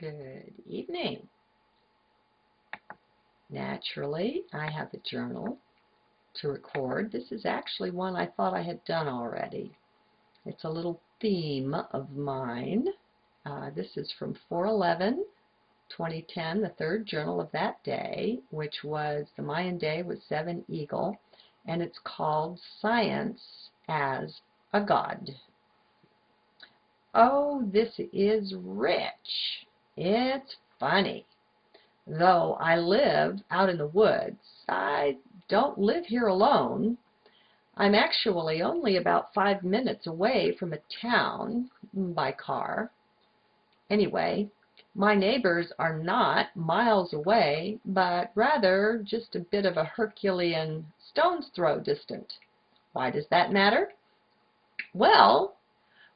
Good evening. Naturally, I have a journal to record. This is actually one I thought I had done already. It's a little theme of mine. This is from 4/11/2010, the third journal of that day, which was the Mayan day with 7 Eagle, and it's called Science as a God. Oh, this is rich. It's funny. Though I live out in the woods, I don't live here alone. I'm actually only about 5 minutes away from a town by car. Anyway, my neighbors are not miles away, but rather just a bit of a herculean stone's throw distant. Why does that matter? Well,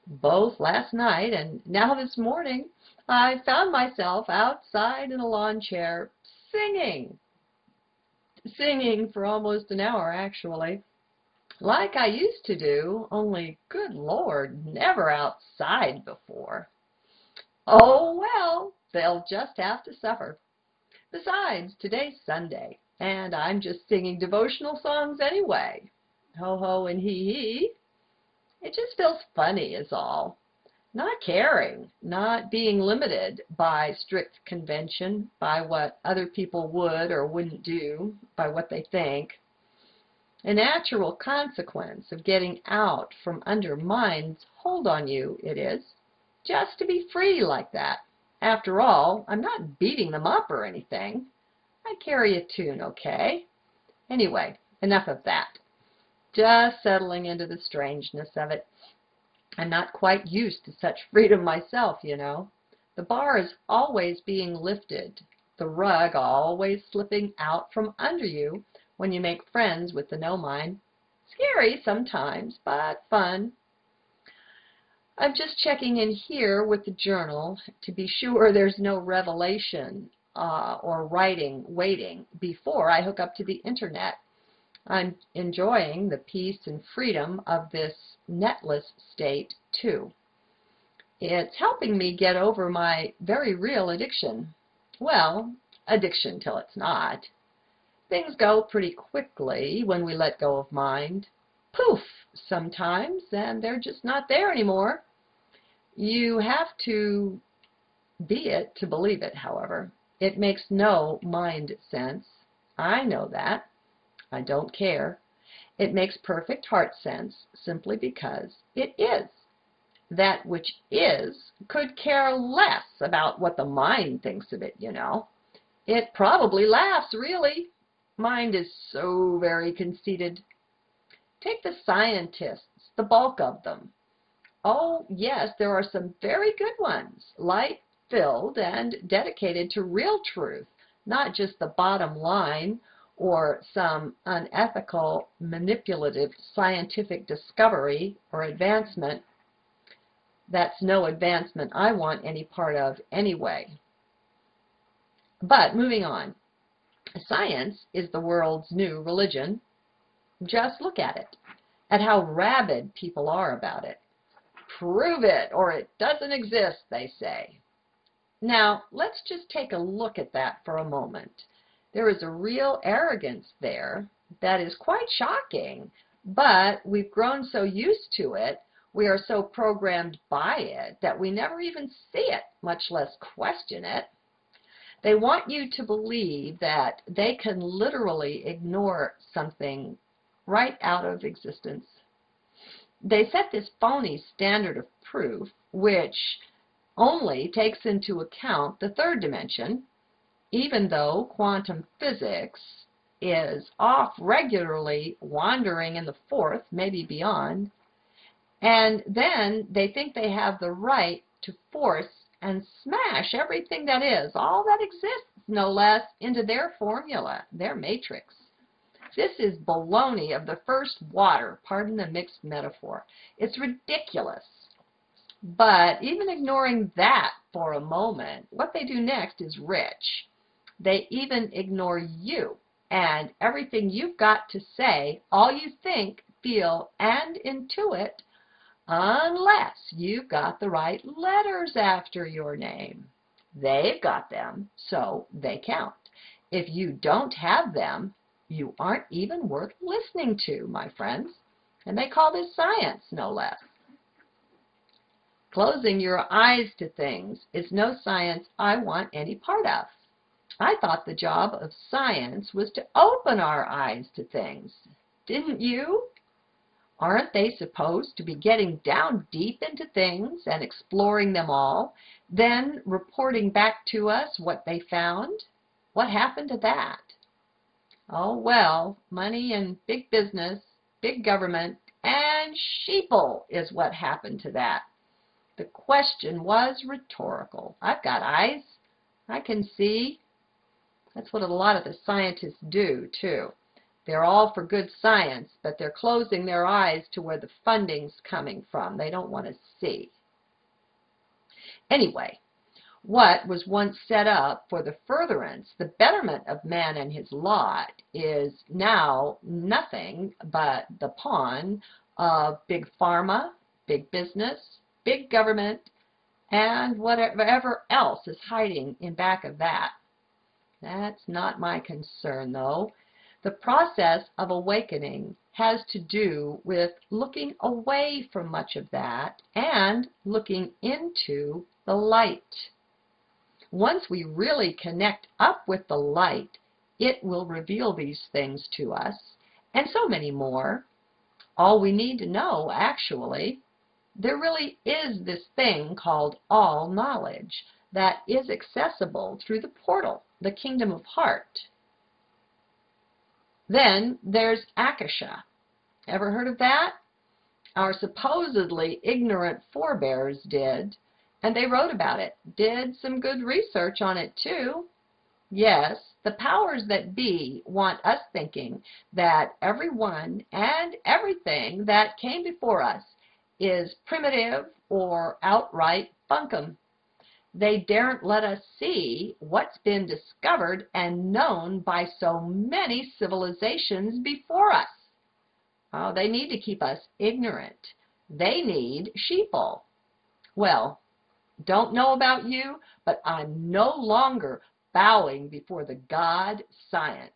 both last night and now this morning, I found myself outside in a lawn chair singing for almost an hour, actually, like I used to do, only, good Lord, never outside before. Oh, well, they'll just have to suffer. Besides, today's Sunday, and I'm just singing devotional songs anyway. Ho, ho, and hee, hee. It just feels funny is all. Not caring, not being limited by strict convention, by what other people would or wouldn't do, by what they think. A natural consequence of getting out from under mind's hold on you, it is, just to be free like that. After all, I'm not beating them up or anything. I carry a tune, okay? Anyway, enough of that. Just settling into the strangeness of it. I'm not quite used to such freedom myself, you know. The bar is always being lifted, the rug always slipping out from under you when you make friends with the no-mind. Scary sometimes, but fun. I'm just checking in here with the journal to be sure there's no revelation or writing waiting before I hook up to the internet. I'm enjoying the peace and freedom of this netless state, too. It's helping me get over my very real addiction. Well, addiction till it's not. Things go pretty quickly when we let go of mind. Poof, sometimes, and they're just not there anymore. You have to be it to believe it, however. It makes no mind sense. I know that. I don't care. It makes perfect heart sense simply because it is. That which is could care less about what the mind thinks of it, you know. It probably laughs, really. Mind is so very conceited. Take the scientists, the bulk of them. Oh, yes, there are some very good ones, light-filled and dedicated to real truth, not just the bottom line or some unethical, manipulative scientific discovery or advancement. That's no advancement I want any part of anyway. But moving on. Science is the world's new religion. Just look at it, at how rabid people are about it. Prove it or it doesn't exist, they say. Now, let's just take a look at that for a moment. There is a real arrogance there that is quite shocking, but we've grown so used to it, we are so programmed by it, that we never even see it, much less question it. They want you to believe that they can literally ignore something right out of existence. They set this phony standard of proof, which only takes into account the third dimension, even though quantum physics is off regularly, wandering in the fourth, maybe beyond. And then they think they have the right to force and smash everything that is, all that exists, no less, into their formula, their matrix. This is baloney of the first water, pardon the mixed metaphor. It's ridiculous. But even ignoring that for a moment, what they do next is rich. They even ignore you and everything you've got to say, all you think, feel, and intuit, unless you've got the right letters after your name. They've got them, so they count. If you don't have them, you aren't even worth listening to, my friends. And they call this science, no less. Closing your eyes to things is no science I want any part of. I thought the job of science was to open our eyes to things. Didn't you? Aren't they supposed to be getting down deep into things and exploring them all, then reporting back to us what they found? What happened to that? Oh, well, money and big business, big government, and sheeple is what happened to that. The question was rhetorical. I've got eyes. I can see. That's what a lot of the scientists do, too. They're all for good science, but they're closing their eyes to where the funding's coming from. They don't want to see. Anyway, what was once set up for the furtherance, the betterment of man and his lot, is now nothing but the pawn of big pharma, big business, big government, and whatever else is hiding in back of that. That's not my concern, though. The process of awakening has to do with looking away from much of that and looking into the light. Once we really connect up with the light, it will reveal these things to us, and so many more. All we need to know, actually, there really is this thing called all knowledge that is accessible through the portal, the kingdom of heart. Then there's Akasha. Ever heard of that? Our supposedly ignorant forebears did, and they wrote about it, did some good research on it too. Yes, the powers that be want us thinking that everyone and everything that came before us is primitive or outright bunkum. They daren't let us see what's been discovered and known by so many civilizations before us. Oh, they need to keep us ignorant. They need sheeple. Well, don't know about you, but I'm no longer bowing before the God science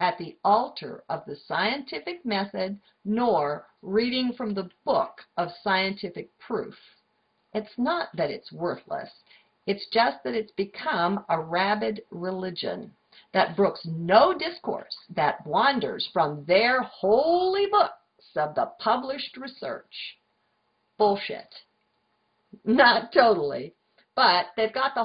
at the altar of the scientific method, nor reading from the book of scientific proof. It's not that it's worthless. It's just that it's become a rabid religion that brooks no discourse, that wanders from their holy books of the published research. Bullshit. Not totally, but they've got the